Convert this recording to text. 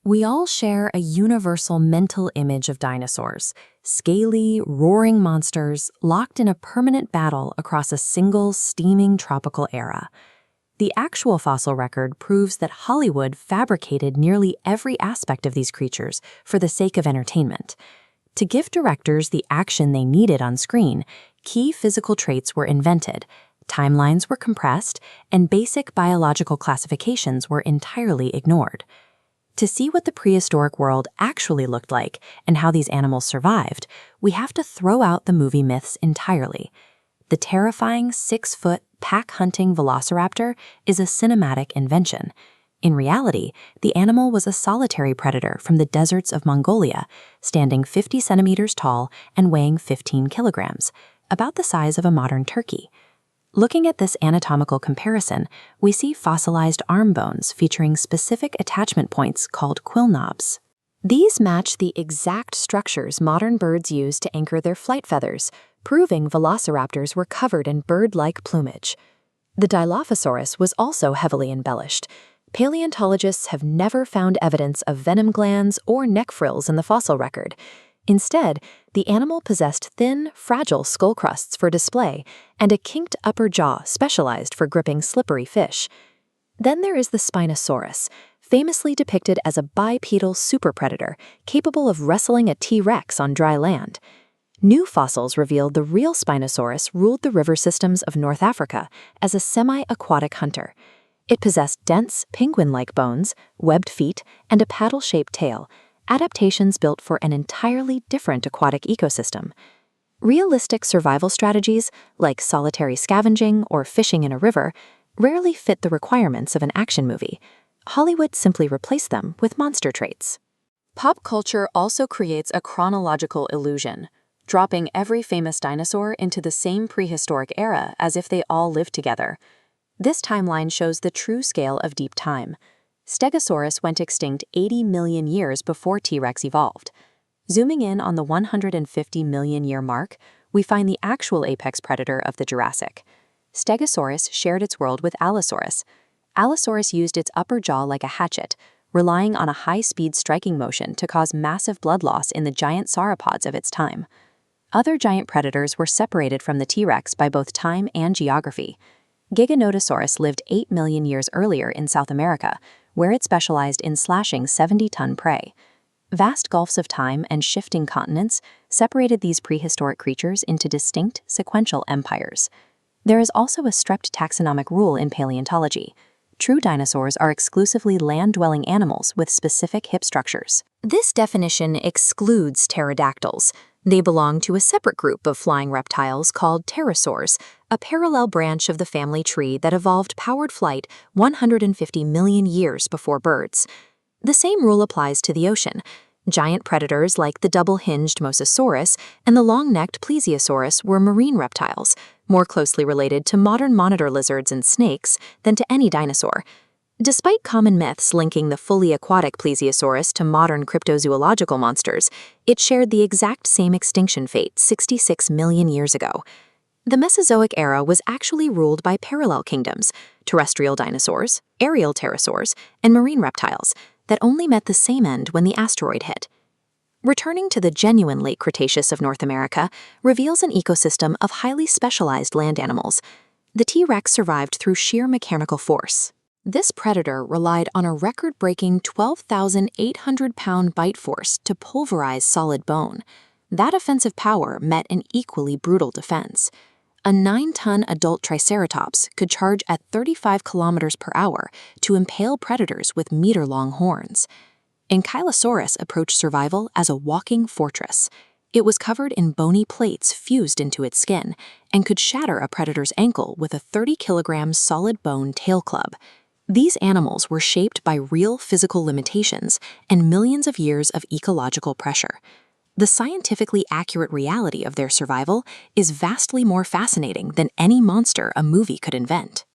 We all share a universal mental image of dinosaurs, scaly, roaring monsters locked in a permanent battle across a single steaming tropical era. The actual fossil record proves that Hollywood fabricated nearly every aspect of these creatures for the sake of entertainment. To give directors the action they needed on screen, key physical traits were invented, timelines were compressed, and basic biological classifications were entirely ignored. To see what the prehistoric world actually looked like and how these animals survived, we have to throw out the movie myths entirely. The terrifying 6-foot pack-hunting Velociraptor is a cinematic invention. In reality, the animal was a solitary predator from the deserts of Mongolia, standing 50 centimeters tall and weighing 15 kilograms, about the size of a modern turkey. Looking at this anatomical comparison, we see fossilized arm bones featuring specific attachment points called quill knobs. These match the exact structures modern birds use to anchor their flight feathers, proving velociraptors were covered in bird-like plumage. The Dilophosaurus was also heavily embellished. Paleontologists have never found evidence of venom glands or neck frills in the fossil record. Instead, the animal possessed thin, fragile skull crusts for display and a kinked upper jaw specialized for gripping slippery fish. Then there is the Spinosaurus, famously depicted as a bipedal superpredator capable of wrestling a T-Rex on dry land. New fossils revealed the real Spinosaurus ruled the river systems of North Africa as a semi-aquatic hunter. It possessed dense, penguin-like bones, webbed feet, and a paddle-shaped tail, adaptations built for an entirely different aquatic ecosystem. Realistic survival strategies, like solitary scavenging or fishing in a river, rarely fit the requirements of an action movie. Hollywood simply replaced them with monster traits. Pop culture also creates a chronological illusion, dropping every famous dinosaur into the same prehistoric era as if they all lived together. This timeline shows the true scale of deep time. Stegosaurus went extinct 80 million years before T-Rex evolved. Zooming in on the 150 million year mark, we find the actual apex predator of the Jurassic. Stegosaurus shared its world with Allosaurus. Allosaurus used its upper jaw like a hatchet, relying on a high-speed striking motion to cause massive blood loss in the giant sauropods of its time. Other giant predators were separated from the T-Rex by both time and geography. Giganotosaurus lived 8 million years earlier in South America, where it specialized in slashing 70-ton prey. Vast gulfs of time and shifting continents separated these prehistoric creatures into distinct, sequential empires. There is also a strict taxonomic rule in paleontology. True dinosaurs are exclusively land-dwelling animals with specific hip structures. This definition excludes pterodactyls. They belong to a separate group of flying reptiles called pterosaurs, a parallel branch of the family tree that evolved powered flight 150 million years before birds. The same rule applies to the ocean. Giant predators like the double-hinged Mosasaurus and the long-necked Plesiosaurus were marine reptiles, more closely related to modern monitor lizards and snakes than to any dinosaur. Despite common myths linking the fully aquatic Plesiosaurus to modern cryptozoological monsters, it shared the exact same extinction fate 66 million years ago. The Mesozoic era was actually ruled by parallel kingdoms, terrestrial dinosaurs, aerial pterosaurs, and marine reptiles, that only met the same end when the asteroid hit. Returning to the genuine late Cretaceous of North America reveals an ecosystem of highly specialized land animals. The T-Rex survived through sheer mechanical force. This predator relied on a record-breaking 12,800-pound bite force to pulverize solid bone. That offensive power met an equally brutal defense. A 9-ton adult Triceratops could charge at 35 kilometers per hour to impale predators with meter-long horns. Ankylosaurus approached survival as a walking fortress. It was covered in bony plates fused into its skin and could shatter a predator's ankle with a 30-kilogram solid bone tail club. These animals were shaped by real physical limitations and millions of years of ecological pressure. The scientifically accurate reality of their survival is vastly more fascinating than any monster a movie could invent.